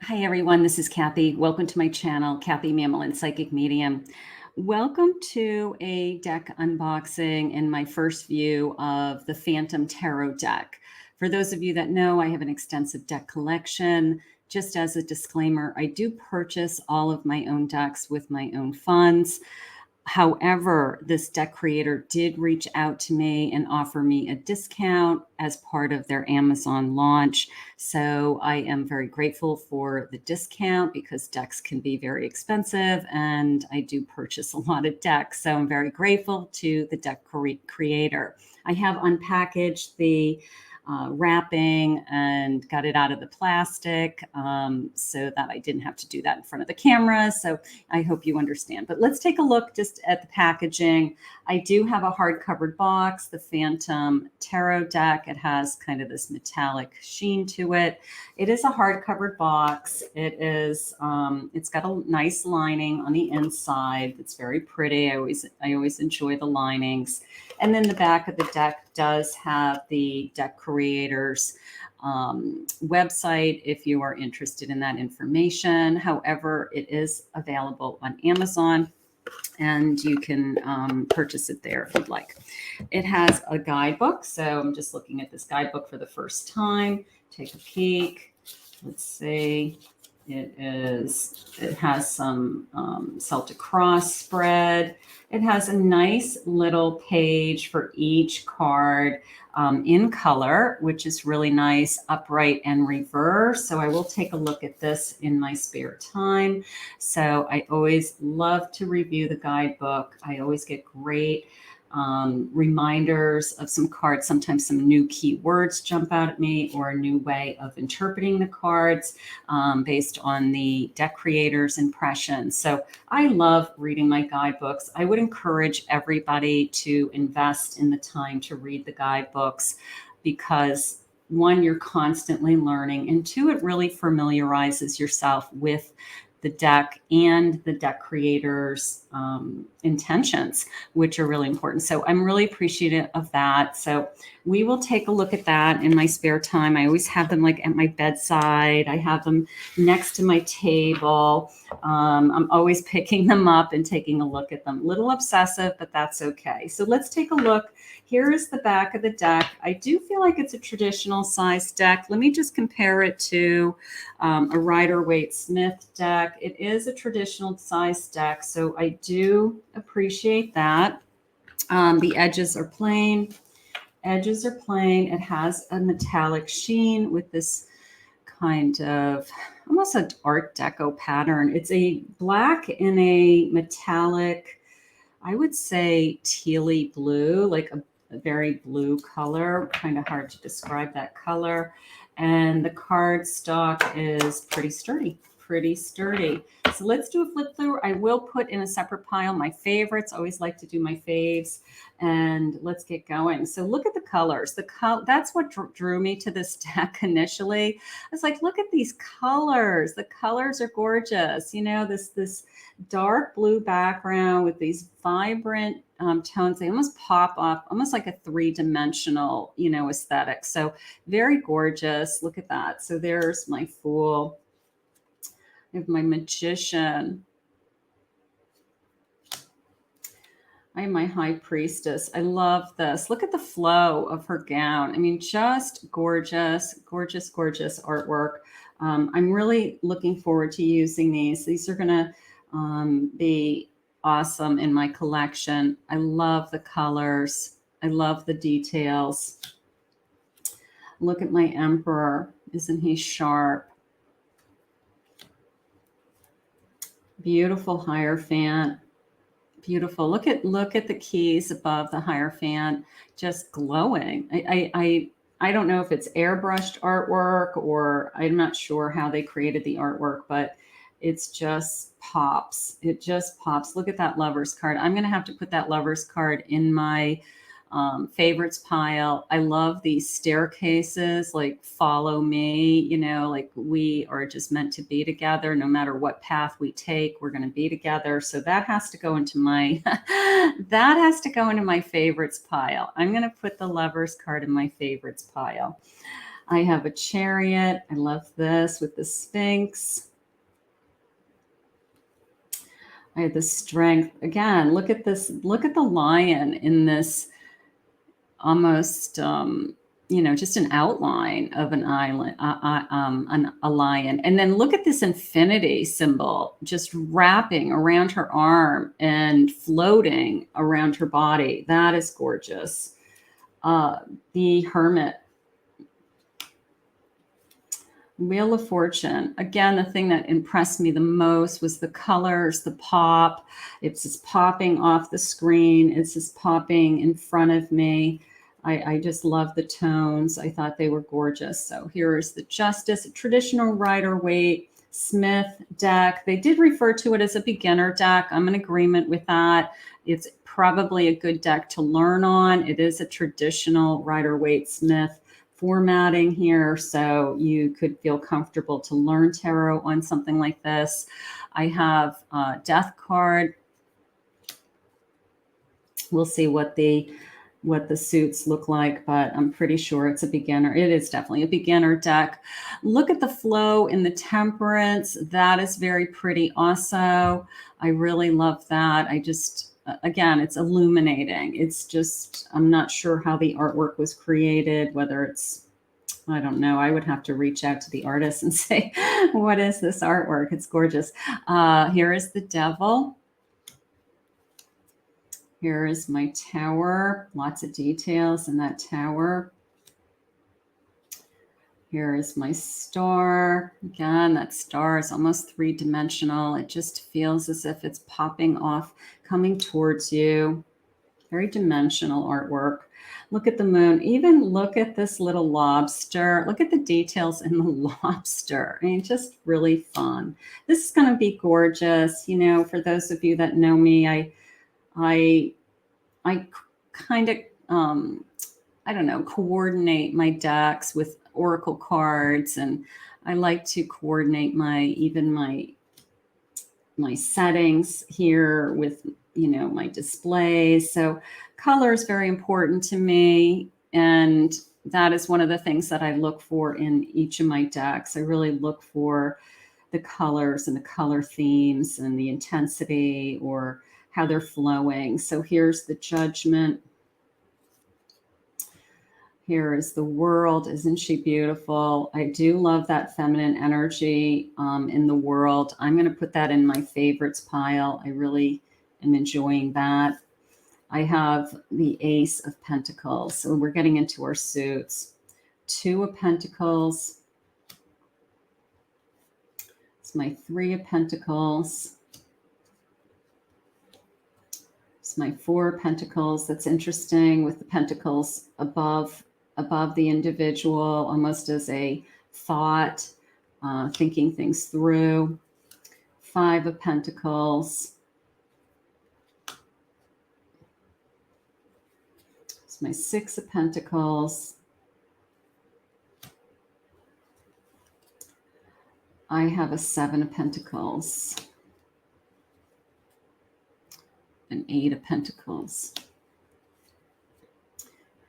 Hi everyone, this is Kathy. Welcome to my channel, Kathy Mamolen, Psychic Medium. Welcome to a deck unboxing and my first view of the Fantome Tarot deck. For those of you that know, I have an extensive deck collection. Just as a disclaimer, I do purchase all of my own decks with my own funds. However, this deck creator did reach out to me and offer me a discount as part of their Amazon launch. So I am very grateful for the discount because decks can be very expensive and I do purchase a lot of decks. So I'm very grateful to the deck creator. I have unpackaged the wrapping and got it out of the plastic so that I didn't have to do that in front of the camera. So I hope you understand. But let's take a look just at the packaging. I do have a hard-covered box, the Fantome Tarot deck. It has kind of this metallic sheen to it. It is a hard-covered box. It's got a nice lining on the inside. It's very pretty. I always enjoy the linings. And then the back of the deck does have the deck creator's website if you are interested in that information. However, it is available on Amazon and you can purchase it there if you'd like. It has a guidebook. So I'm just looking at this guidebook for the first time. Take a peek. Let's see. It has some Celtic cross spread. It has a nice little page for each card in color, which is really nice, upright and reverse. So I will take a look at this in my spare time. So I always love to review the guidebook. I always get great reminders of some cards. Sometimes some new keywords jump out at me or a new way of interpreting the cards based on the deck creator's impressions. So I love reading my guidebooks. I would encourage everybody to invest in the time to read the guidebooks because one, you're constantly learning, and two, it really familiarizes yourself with the deck and the deck creator's intentions, which are really important. So I'm really appreciative of that. So we will take a look at that in my spare time. I always have them like at my bedside. I have them next to my table. I'm always picking them up and taking a look at them. A little obsessive, but that's okay. So let's take a look. Here is the back of the deck. I do feel like it's a traditional size deck. Let me just compare it to a Rider-Waite-Smith deck. It is a traditional size deck, so I do appreciate that. The edges are plain. Edges are plain. It has a metallic sheen with this kind of almost an Art Deco pattern. It's a black in a metallic, I would say tealy blue, like a very blue color, kind of hard to describe that color. And the card stock is pretty sturdy, pretty sturdy. So let's do a flip through. I will put in a separate pile my favorites. I always like to do my faves. And let's get going. So look at the colors. That's what drew me to this deck initially. I was like, look at these colors. The colors are gorgeous. You know, this dark blue background with these vibrant tones. They almost pop off, almost like a three-dimensional, you know, aesthetic. So very gorgeous. Look at that. So there's my Fool. I have my Magician. I have my High Priestess. I love this. Look at the flow of her gown. I mean, just gorgeous, gorgeous, gorgeous artwork. I'm really looking forward to using these. These are going to be awesome in my collection. I love the colors. I love the details. Look at my Emperor. Isn't he sharp? Beautiful Hierophant. Beautiful. Look at the keys above the Hierophant, just glowing. I don't know if it's airbrushed artwork or I'm not sure how they created the artwork, but it's just pops. It just pops. Look at that Lovers card. I'm going to have to put that Lovers card in my favorites pile. I love these staircases, like follow me, you know, like we are just meant to be together. No matter what path we take, we're going to be together. So that has to go into my, that has to go into my favorites pile. I'm going to put the Lovers card in my favorites pile. I have a Chariot. I love this with the Sphinx. I have the Strength. Again, look at this. Look at the lion in this almost, just an outline of an island, a lion. And then look at this infinity symbol just wrapping around her arm and floating around her body. That is gorgeous. The Hermit. Wheel of Fortune. Again, the thing that impressed me the most was the colors, the pop. It's just popping off the screen. It's just popping in front of me. I just love the tones. I thought they were gorgeous. So here is the Justice, a traditional Rider-Waite Smith deck. They did refer to it as a beginner deck. I'm in agreement with that. It's probably a good deck to learn on. It is a traditional Rider-Waite Smith formatting here, so you could feel comfortable to learn tarot on something like this. I have a Death card. We'll see what the suits look like, but I'm pretty sure it's a beginner. It is definitely a beginner deck. Look at the flow in the Temperance. That is very pretty also. I really love that. Again, it's illuminating. It's just, I'm not sure how the artwork was created, whether it's, I don't know. I would have to reach out to the artist and say, what is this artwork? It's gorgeous. Here is the Devil. Here is my Tower. Lots of details in that Tower. Here is my Star. Again, that star is almost three-dimensional. It just feels as if it's popping off, coming towards you. Very dimensional artwork. Look at the Moon. Even look at this little lobster. Look at the details in the lobster. I mean, just really fun. This is going to be gorgeous. You know, for those of you that know me, I kind of, I don't know, coordinate my decks with oracle cards, and I like to coordinate my settings here with, my displays. So color is very important to me, and that is one of the things that I look for in each of my decks. I really look for the colors and the color themes and the intensity or how they're flowing. So here's the Judgment. Here is the World. Isn't she beautiful? I do love that feminine energy in the World. I'm going to put that in my favorites pile. I really am enjoying that. I have the Ace of Pentacles. So we're getting into our suits. Two of Pentacles. It's my Three of Pentacles. It's my Four of Pentacles. That's interesting with the pentacles above the individual, almost as a thought, thinking things through. Five of Pentacles. It's my Six of Pentacles. I have a Seven of Pentacles. An Eight of Pentacles.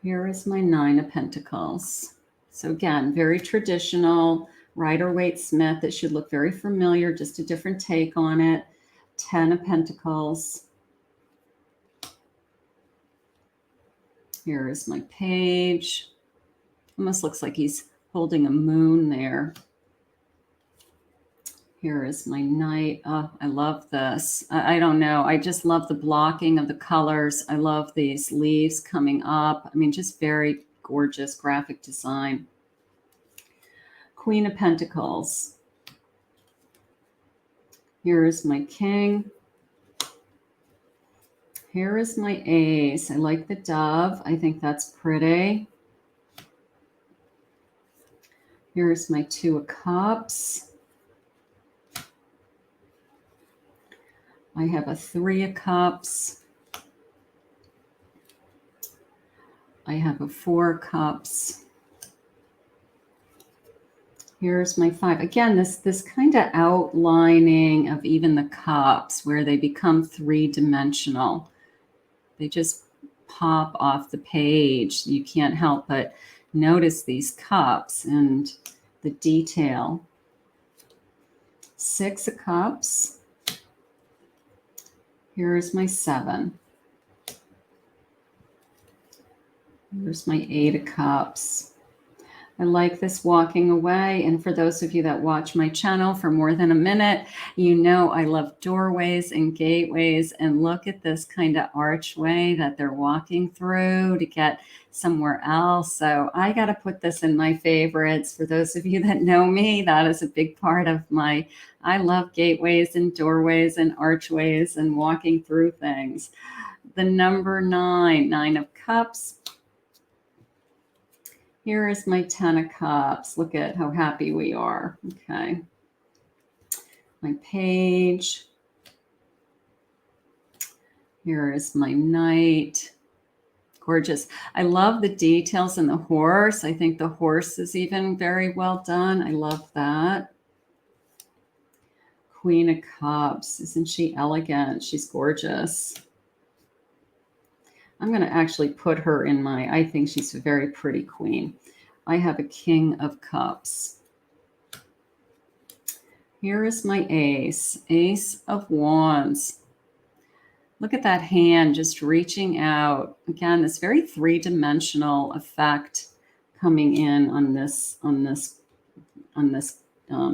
Here is my Nine of Pentacles. So again, very traditional Rider-Waite Smith. It should look very familiar, just a different take on it. 10 of Pentacles. Here is my Page. Almost looks like he's holding a moon there. Here is my Knight. Oh, I love this. I don't know. I just love the blocking of the colors. I love these leaves coming up. I mean, just very gorgeous graphic design. Queen of Pentacles. Here is my King. Here is my Ace. I like the dove. I think that's pretty. Here's my Two of Cups. I have a Three of Cups. I have a Four of Cups. Here's my Five. Again, this kind of outlining of even the cups where they become three-dimensional. They just pop off the page. You can't help but notice these cups and the detail. 6 of Cups. Here's my 7. Here's my 8 of Cups. I like this walking away. And for those of you that watch my channel for more than a minute, you know I love doorways and gateways. And look at this kind of archway that they're walking through to get somewhere else. So I got to put this in my favorites. For those of you that know me, that is a big part of I love gateways and doorways and archways and walking through things. The number 9, 9 of Cups. Here is my 10 of Cups. Look at how happy we are. Okay. My page. Here is my Knight. Gorgeous. I love the details in the horse. I think the horse is even very well done. I love that. Queen of Cups. Isn't she elegant? She's gorgeous. I'm going to actually put her in I think she's a very pretty queen. I have a King of Cups. Here is my Ace, Ace of Wands. Look at that hand just reaching out. Again, this very three-dimensional effect coming in on this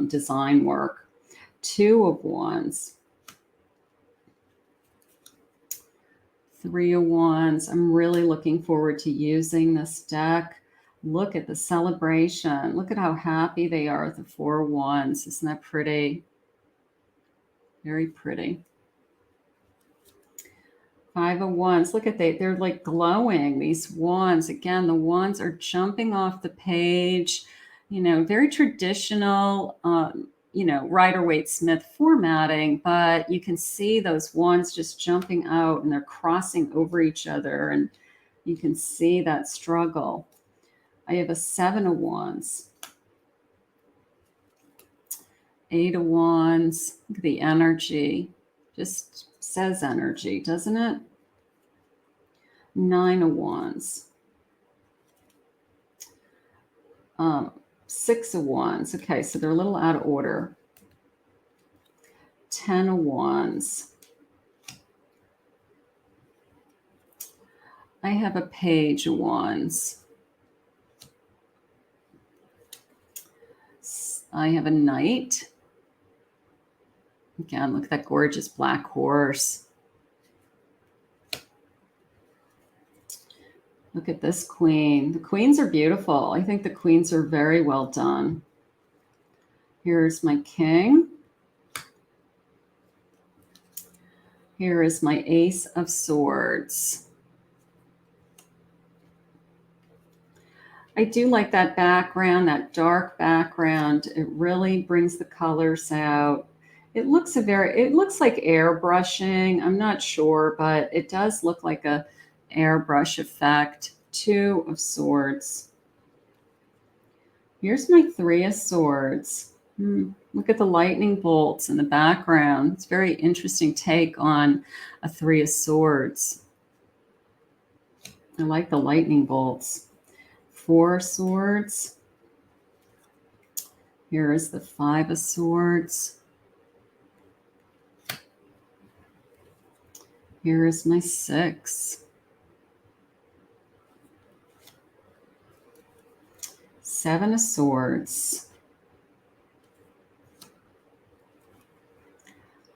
design work. 2 of Wands. 3 of Wands. I'm really looking forward to using this deck. Look at the celebration. Look at how happy they are with the 4 of Wands. Isn't that pretty? Very pretty. 5 of Wands. Look at they're like glowing, these wands. Again, the wands are jumping off the page. You know, very traditional, Rider-Waite-Smith formatting, but you can see those wands just jumping out and they're crossing over each other, and you can see that struggle. I have a 7 of Wands. 8 of Wands. Look at the energy. Just says energy, doesn't it? 9 of Wands. 6 of Wands. Okay, so they're a little out of order. 10 of Wands. I have a Page of Wands. I have a Knight. Again, look at that gorgeous black horse. Look at this queen. The queens are beautiful. I think the queens are very well done. Here's my king. Here is my Ace of Swords. I do like that background, that dark background. It really brings the colors out. It looks like airbrushing. I'm not sure, but it does look like a airbrush effect. 2 of Swords. Here's my 3 of Swords. Look at the lightning bolts in the background. It's a very interesting take on a 3 of Swords. I like the lightning bolts. 4 Swords. Here is the 5 of Swords. Here is my 6. 7 of Swords.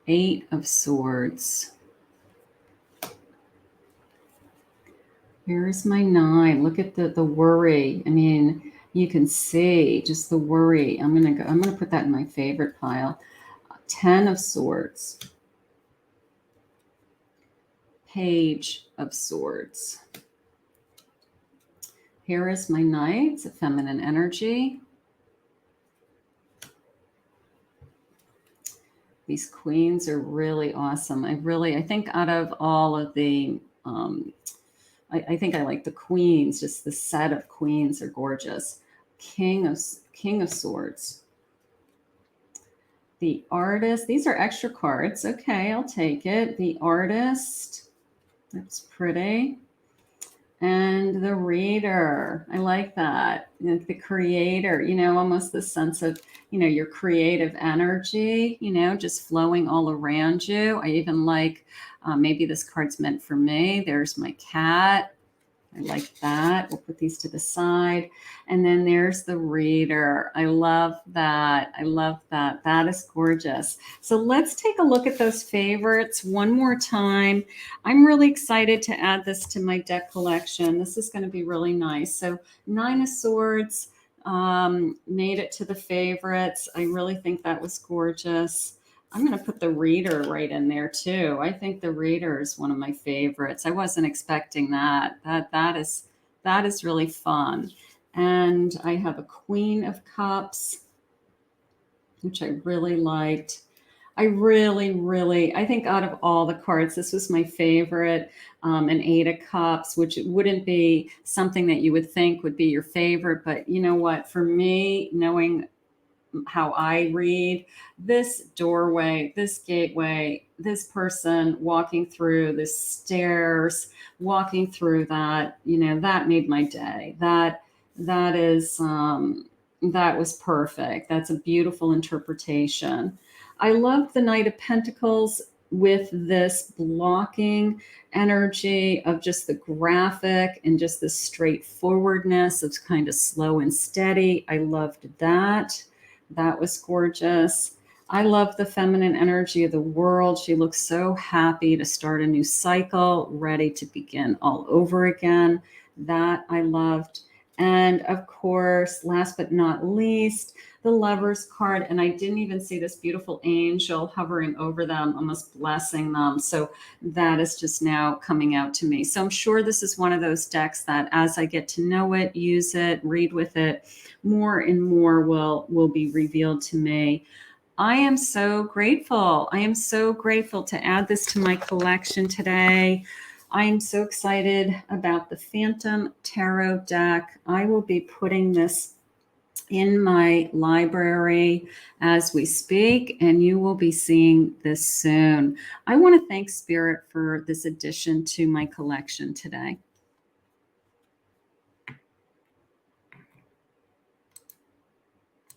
8 of Swords. Here's my 9. Look at the worry. I mean, you can see just the worry. I'm gonna put that in my favorite pile. 10 of Swords. Page of Swords. Here is my Knight. It's a feminine energy. These queens are really awesome. I think out of all of the I think I like the queens. Just the set of queens are gorgeous. King of Swords. The Artist. These are extra cards. Okay, I'll take it. The Artist. That's pretty. And the reader. I like that. Like the creator, you know, almost the sense of, you know, your creative energy, you know, just flowing all around you. I even like, maybe this card's meant for me. There's my cat. I like that. We'll put these to the side. And then there's the reader. I love that. I love that. That is gorgeous. So let's take a look at those favorites one more time. I'm really excited to add this to my deck collection. This is going to be really nice. So 9 of Swords made it to the favorites. I really think that was gorgeous. I'm going to put the reader right in there too. I think the reader is one of my favorites. I wasn't expecting that. That is really fun. And I have a Queen of Cups, which I really liked. I think out of all the cards, this was my favorite. An 8 of Cups, which wouldn't be something that you would think would be your favorite. But you know what? For me, knowing how I read, this doorway, this gateway, this person walking through the stairs, walking through that, you know, that made my day. That is that was perfect. That's a beautiful interpretation. I love the Knight of Pentacles with this blocking energy of just the graphic and just the straightforwardness of kind of slow and steady. I loved that. That was gorgeous. I love the feminine energy of the world. She looks so happy to start a new cycle, ready to begin all over again. That I loved. And of course, last but not least, the Lover's card. And I didn't even see this beautiful angel hovering over them, almost blessing them. So that is just now coming out to me. So I'm sure this is one of those decks that as I get to know it, use it, read with it, more and more will be revealed to me. I am so grateful. I am so grateful to add this to my collection today. I am so excited about the Phantom Tarot deck. I will be putting this in my library as we speak, and you will be seeing this soon. I want to thank Spirit for this addition to my collection today.